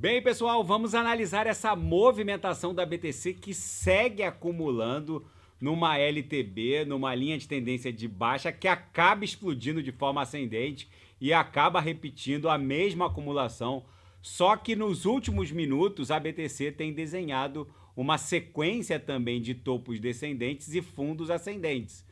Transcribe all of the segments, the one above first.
Bem, pessoal, vamos analisar essa movimentação da BTC que segue acumulando numa LTB, numa linha de tendência de baixa, que acaba explodindo de forma ascendente e acaba repetindo a mesma acumulação. Só que nos últimos minutos a BTC tem desenhado uma sequência também de topos descendentes e fundos ascendentes.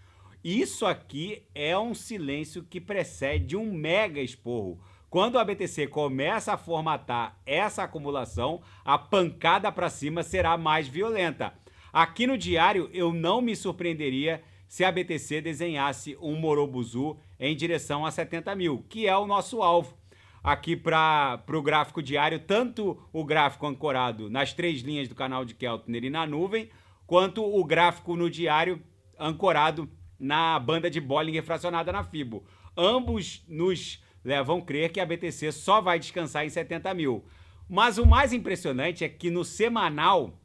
Isso aqui é um silêncio que precede um mega esporro. Quando a BTC começa a formatar essa acumulação, a pancada para cima será mais violenta. Aqui no diário, eu não me surpreenderia se a BTC desenhasse um Morobuzu em direção a 70 mil, que é o nosso alvo. Aqui para o gráfico diário, tanto o gráfico ancorado nas 3 linhas do canal de Keltner e na nuvem, quanto o gráfico no diário ancorado na banda de Bollinger fracionada na Fibo. Ambos nos levam a crer que a BTC só vai descansar em 70 mil. Mas o mais impressionante é que no semanal,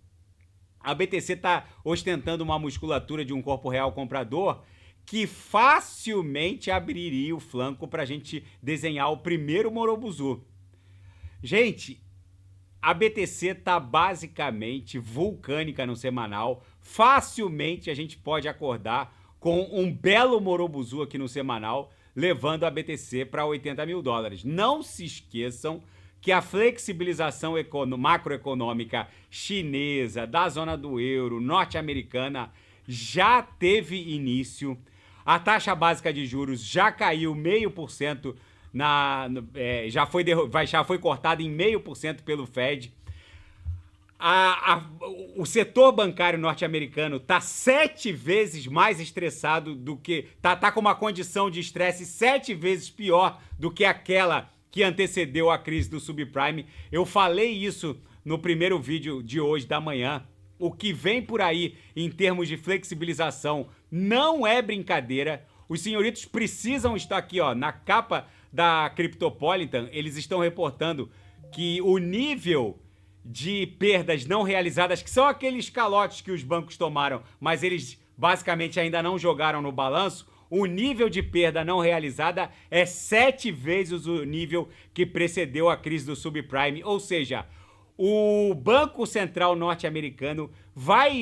a BTC está ostentando uma musculatura de um corpo real comprador que facilmente abriria o flanco para a gente desenhar o primeiro Morobuzu. Gente, a BTC está basicamente vulcânica no semanal. Facilmente a gente pode acordar com um belo Morobuzu aqui no semanal, levando a BTC para 80 mil dólares. Não se esqueçam que a flexibilização macroeconômica chinesa, da zona do euro, norte-americana, já teve início. A taxa básica de juros já caiu 0,5%, já foi cortada em 0,5% pelo Fed. O setor bancário norte-americano está 7 vezes mais estressado do que... Tá com uma condição de estresse 7 vezes pior do que aquela que antecedeu a crise do subprime. Eu falei isso no primeiro vídeo de hoje da manhã. O que vem por aí em termos de flexibilização não é brincadeira. Os senhoritos precisam estar aqui, ó, na capa da Cryptopolitan. Eles estão reportando que o nível de perdas não realizadas, que são aqueles calotes que os bancos tomaram, mas eles basicamente ainda não jogaram no balanço, o nível de perda não realizada é 7 vezes o nível que precedeu a crise do subprime. Ou seja, o Banco Central norte-americano vai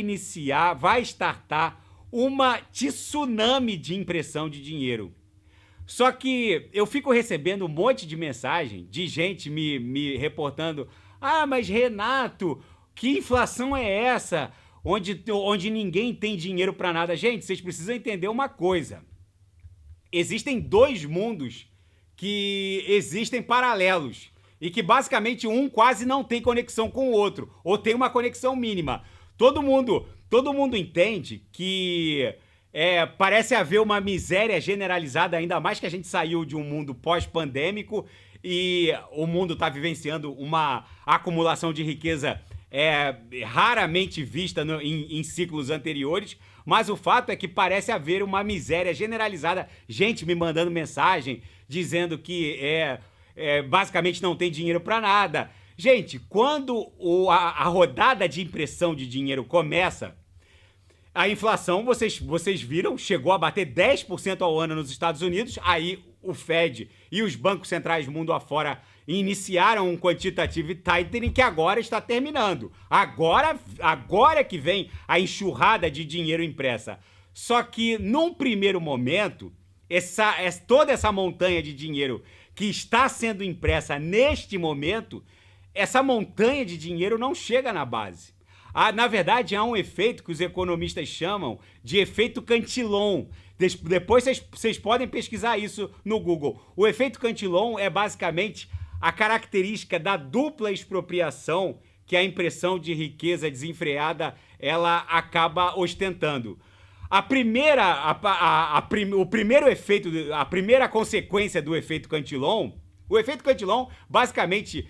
startar uma tsunami de impressão de dinheiro. Só que eu fico recebendo um monte de mensagem de gente me reportando: ah, mas Renato, que inflação é essa? Onde ninguém tem dinheiro para nada. Gente, vocês precisam entender uma coisa. Existem 2 mundos que existem paralelos e que basicamente um quase não tem conexão com o outro, ou tem uma conexão mínima. Todo mundo entende que parece haver uma miséria generalizada, ainda mais que a gente saiu de um mundo pós-pandêmico e o mundo está vivenciando uma acumulação de riqueza raramente vista em ciclos anteriores, mas o fato é que parece haver uma miséria generalizada, gente me mandando mensagem dizendo que basicamente não tem dinheiro para nada. Gente, quando a rodada de impressão de dinheiro começa, a inflação, vocês viram, chegou a bater 10% ao ano nos Estados Unidos, aí o Fed e os bancos centrais mundo afora iniciaram um quantitative tightening que agora está terminando. Agora que vem a enxurrada de dinheiro impressa. Só que, num primeiro momento, toda essa montanha de dinheiro que está sendo impressa neste momento, essa montanha de dinheiro não chega na base. Na verdade, há um efeito que os economistas chamam de efeito Cantillon. Depois vocês podem pesquisar isso no Google. O efeito Cantillon é basicamente a característica da dupla expropriação que a impressão de riqueza desenfreada ela acaba ostentando. A primeira consequência do efeito Cantillon, o efeito Cantillon, basicamente,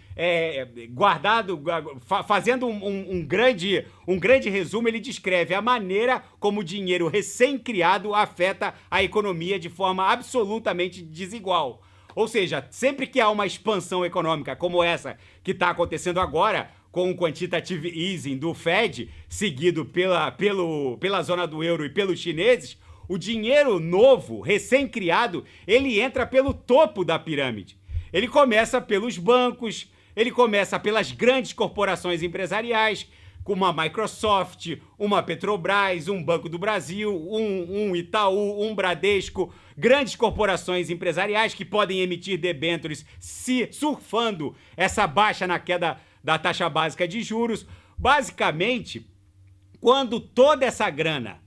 fazendo um grande resumo, ele descreve a maneira como o dinheiro recém-criado afeta a economia de forma absolutamente desigual. Ou seja, sempre que há uma expansão econômica como essa que está acontecendo agora, com o quantitative easing do Fed, seguido pela zona do euro e pelos chineses, o dinheiro novo, recém-criado, ele entra pelo topo da pirâmide. Ele começa pelos bancos, ele começa pelas grandes corporações empresariais, como uma Microsoft, uma Petrobras, um Banco do Brasil, um Itaú, um Bradesco, grandes corporações empresariais que podem emitir debêntures se surfando essa baixa na queda da taxa básica de juros. Basicamente, quando toda essa grana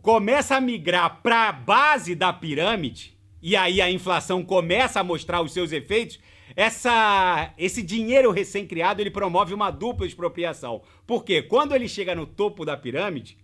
começa a migrar para a base da pirâmide, e aí a inflação começa a mostrar os seus efeitos, esse dinheiro recém-criado, ele promove uma dupla expropriação. Porque quando ele chega no topo da pirâmide,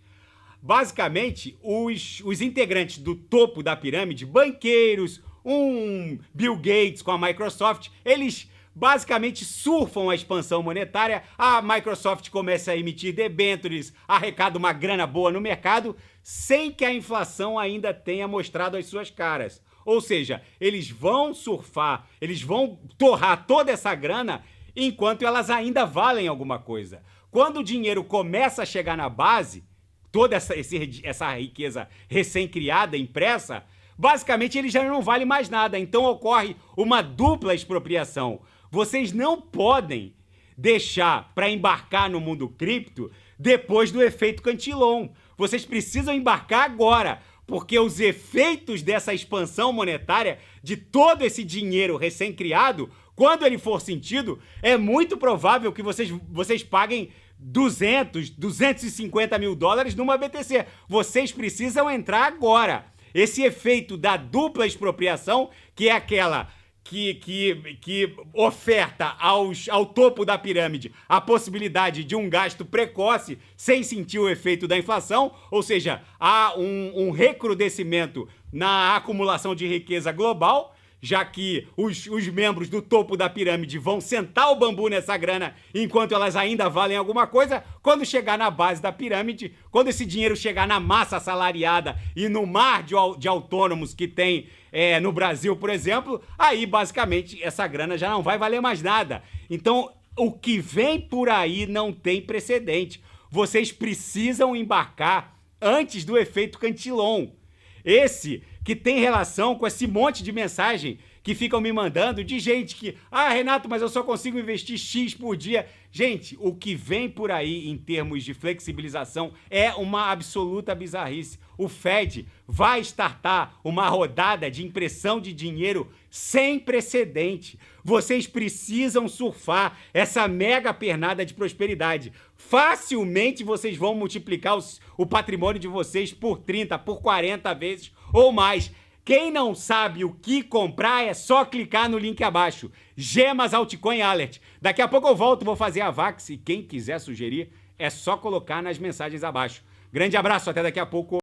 basicamente, os integrantes do topo da pirâmide, banqueiros, um Bill Gates com a Microsoft, eles basicamente surfam a expansão monetária. A Microsoft começa a emitir debêntures, arrecada uma grana boa no mercado, sem que a inflação ainda tenha mostrado as suas caras. Ou seja, eles vão surfar, eles vão torrar toda essa grana enquanto elas ainda valem alguma coisa. Quando o dinheiro começa a chegar na base, toda essa riqueza recém-criada, impressa, basicamente ele já não vale mais nada. Então ocorre uma dupla expropriação. Vocês não podem deixar para embarcar no mundo cripto depois do efeito Cantillon. Vocês precisam embarcar agora, porque os efeitos dessa expansão monetária, de todo esse dinheiro recém-criado, quando ele for sentido, é muito provável que vocês paguem 250 mil dólares numa BTC. Vocês precisam entrar agora. Esse efeito da dupla expropriação, que é aquela que oferta ao topo da pirâmide a possibilidade de um gasto precoce sem sentir o efeito da inflação, ou seja, há um recrudescimento na acumulação de riqueza global, já que os membros do topo da pirâmide vão sentar o bambu nessa grana enquanto elas ainda valem alguma coisa. Quando chegar na base da pirâmide, quando esse dinheiro chegar na massa assalariada e no mar de autônomos que tem no Brasil, por exemplo, aí basicamente essa grana já não vai valer mais nada. Então, o que vem por aí não tem precedente. Vocês precisam embarcar antes do efeito Cantillon. Esse que tem relação com esse monte de mensagem que ficam me mandando de gente que, Renato, mas eu só consigo investir X por dia. Gente, o que vem por aí em termos de flexibilização é uma absoluta bizarrice. O Fed vai startar uma rodada de impressão de dinheiro sem precedente. Vocês precisam surfar essa mega pernada de prosperidade. Facilmente vocês vão multiplicar o patrimônio de vocês por 30, por 40 vezes ou mais. Quem não sabe o que comprar é só clicar no link abaixo. Gemas Altcoin Alert. Daqui a pouco eu volto, vou fazer a VAX e quem quiser sugerir é só colocar nas mensagens abaixo. Grande abraço, até daqui a pouco.